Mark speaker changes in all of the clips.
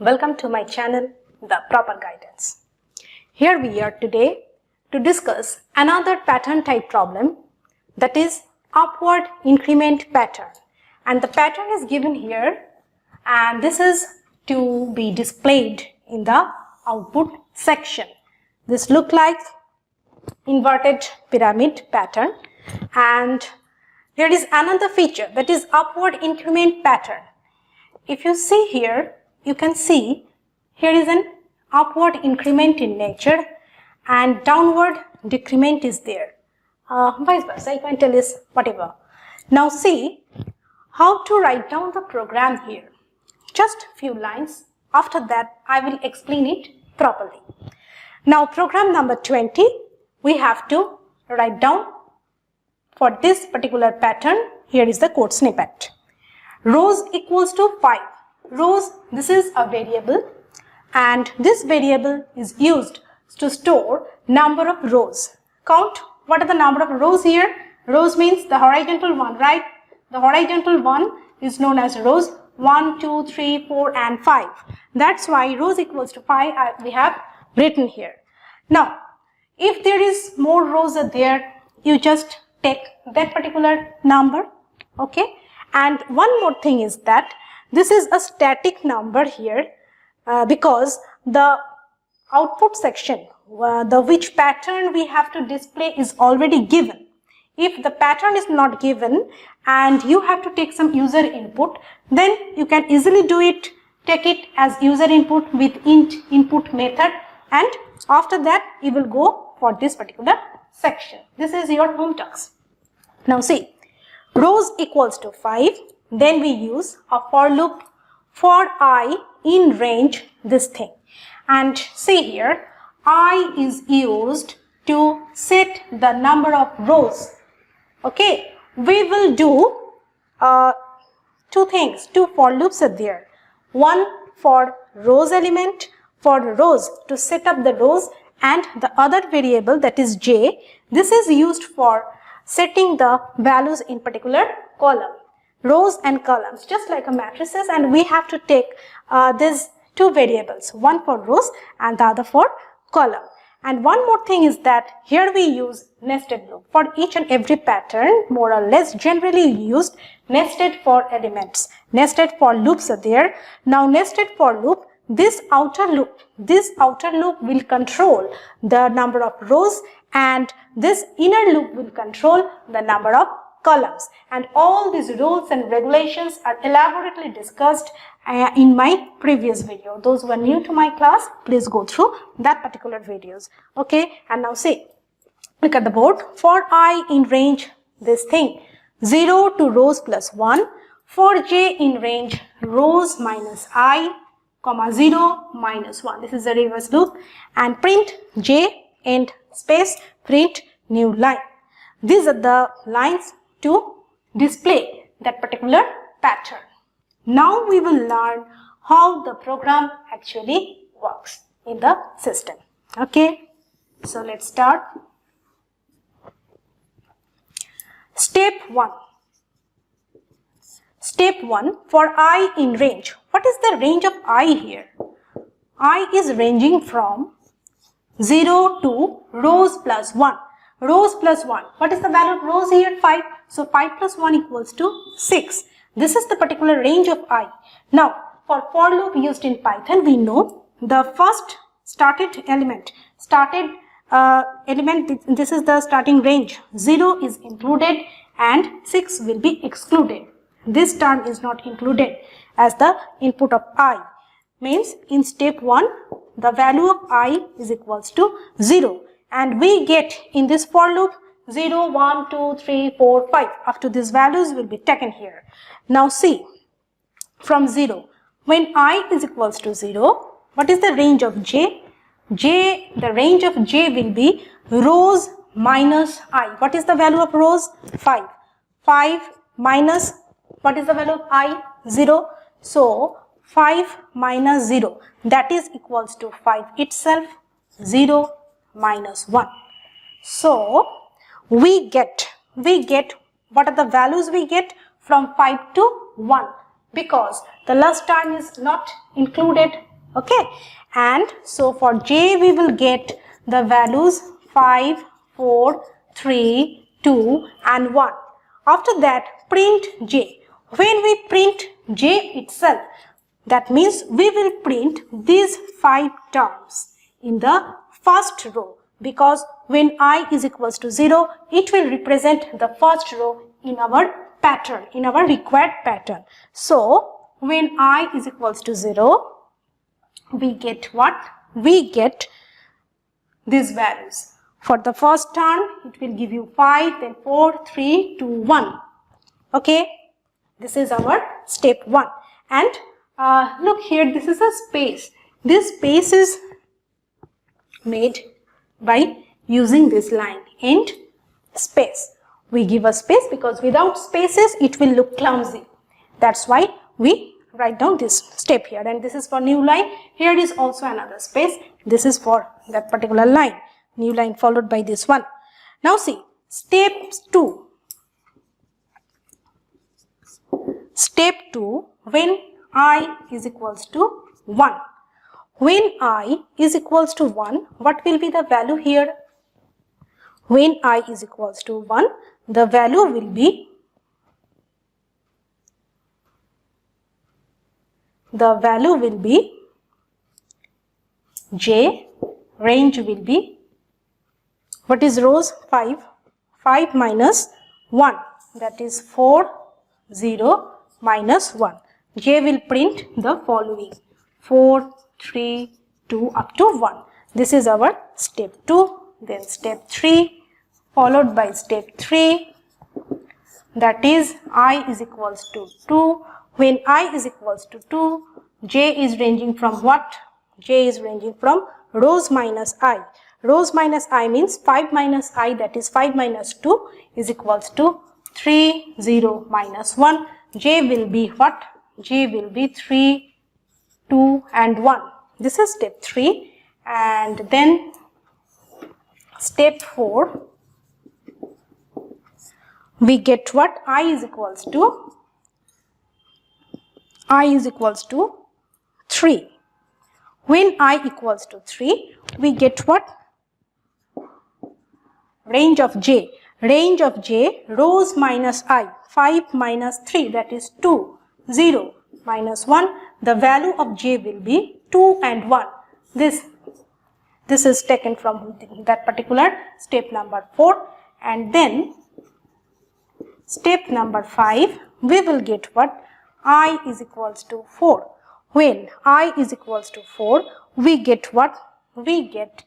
Speaker 1: Welcome to my channel, The Proper Guidance. Here we are today to discuss another pattern type problem, that is upward increment pattern. And the pattern is given here, and this is to be displayed in the output section. This looks like inverted pyramid pattern, and there is another feature, that is upward increment pattern. If you see here, you can see here is an upward increment in nature and downward decrement is there. Vice versa, you can tell is whatever. Now see how to write down the program here. Just few lines. After that, I will explain it properly. Now program number 20, we have to write down for this particular pattern. Here is the code snippet. Rows equals to 5. Rows, this is a variable, and this variable is used to store number of rows. Count what are the number of rows here. Rows means the horizontal one, right? The horizontal one is known as rows 1, 2, 3, 4 and 5. That's why rows equals to 5 we have written here. Now, if there is more rows are there, you just take that particular number, okay? And one more thing is that this is a static number here because the output section, the which pattern we have to display is already given. If the pattern is not given and you have to take some user input, then you can easily do it, take it as user input with int input method, and after that you will go for this particular section. This is your home task. Now see, rows equals to 5. Then we use a for loop for I in range this thing. And see here, I is used to set the number of rows. Okay, we will do two things, two for loops are there. One for rows element, for rows to set up the rows, and the other variable, that is j, this is used for setting the values in particular column. Rows and columns, just like a matrices, and we have to take these two variables, one for rows and the other for column. And one more thing is that here we use nested loop for each and every pattern, more or less generally used nested for elements. Nested for loops are there. Now nested for loop, this outer loop will control the number of rows, and this inner loop will control the number of columns, and all these rules and regulations are elaborately discussed in my previous video. Those who are new to my class, please go through that particular videos. Okay, and now see, look at the board. For I in range this thing, 0 to rows plus 1. For j in range, rows minus I, comma 0 minus 1. This is the reverse loop, and print j end space, print new line. These are the lines to display that particular pattern. Now we will learn how the program actually works in the system. Okay, so let's start. Step 1. Step 1, for I in range. What is the range of I here? I is ranging from 0 to rows plus 1. Rows plus 1. What is the value of rows here? 5. So 5 plus 1 equals to 6. This is the particular range of I. Now, for loop used in Python, we know the first started element, this is the starting range. 0 is included and 6 will be excluded. This term is not included as the input of I. Means in step 1, the value of I is equals to 0. And we get in this for loop 0, 1, 2, 3, 4, 5. Up to these values will be taken here. Now see, from 0, when I is equals to 0, what is the range of j? The range of j will be rows minus I. What is the value of rows? 5. 5 minus, what is the value of I? 0. So 5 minus 0, that is equals to 5 itself, 0 minus 1. So we get what are the values we get from 5 to 1, because the last term is not included Okay, and so for j we will get the values 5, 4, 3, 2 and 1. After that, print j. When we print j itself, that means we will print these 5 terms in the first row, because when I is equals to 0, it will represent the first row in our pattern, in our required pattern. So when I is equals to 0, we get what? We get these values. For the first term, it will give you 5, then 4, 3, 2, 1. Okay, this is our step 1. And look here, this is a space. This space is made by using this line, end space. We give a space because without spaces it will look clumsy. That's why we write down this step here, and this is for new line. Here is also another space. This is for that particular line, new line followed by this one. Now see, step 2. Step 2, when I is equals to 1. When I is equals to 1, what will be the value here? When I is equals to 1, the value will be j, range will be, what is rows? 5, 5 minus 1, that is 4, 0 minus 1. J will print the following, 4, 3, 2 up to 1. This is our step 2. Then step 3 followed by step 3, that is I is equals to 2. When I is equals to 2, j is ranging from what? J is ranging from rows minus I. Rows minus I means 5 minus I, that is 5 minus 2 is equals to 3, 0 minus 1. J will be what? J will be 3, 2 and 1. This is step 3. And then step 4, we get what? I is equals to 3. When I equals to 3, we get what? Range of j. Range of j, rows minus I. 5 minus 3, that is 2. 0 minus 1. The value of j will be 2 and 1. This is taken from that particular step number 4. And then step number 5, we will get what? I is equals to 4. When I is equals to 4, we get what? We get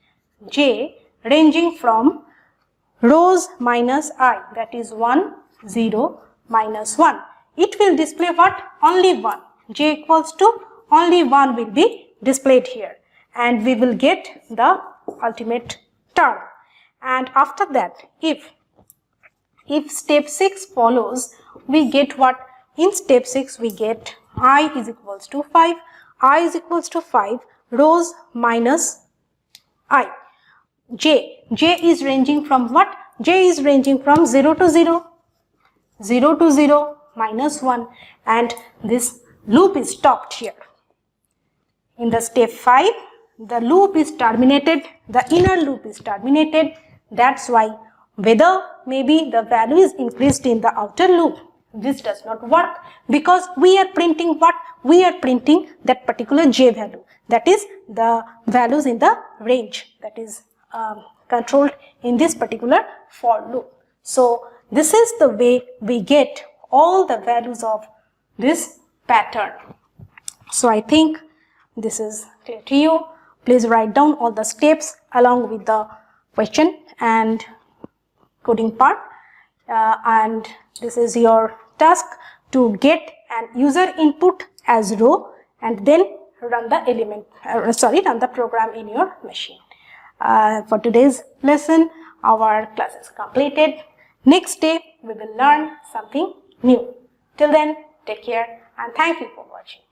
Speaker 1: j ranging from rows minus I, that is 1, 0 minus 1. It will display what? Only 1. J equals to only 1 will be displayed here, and we will get the ultimate term. And after that, if step 6 follows, we get what? In step 6 we get I is equals to 5. I is equals to 5, rows minus I. J is ranging from what? J is ranging from 0 to 0. 0 to 0 minus 1, and this loop is stopped here. In the step 5, the loop is terminated, the inner loop is terminated. That's why whether maybe the value is increased in the outer loop, this does not work, because we are printing what? We are printing that particular j value, that is the values in the range that is controlled in this particular for loop. So this is the way we get all the values of this pattern. So I think this is clear to you. Please write down all the steps along with the question and coding part, and this is your task to get an user input as row and then run the program in your machine. For today's lesson, our class is completed. Next day we will learn something new. Till then, take care and thank you for watching.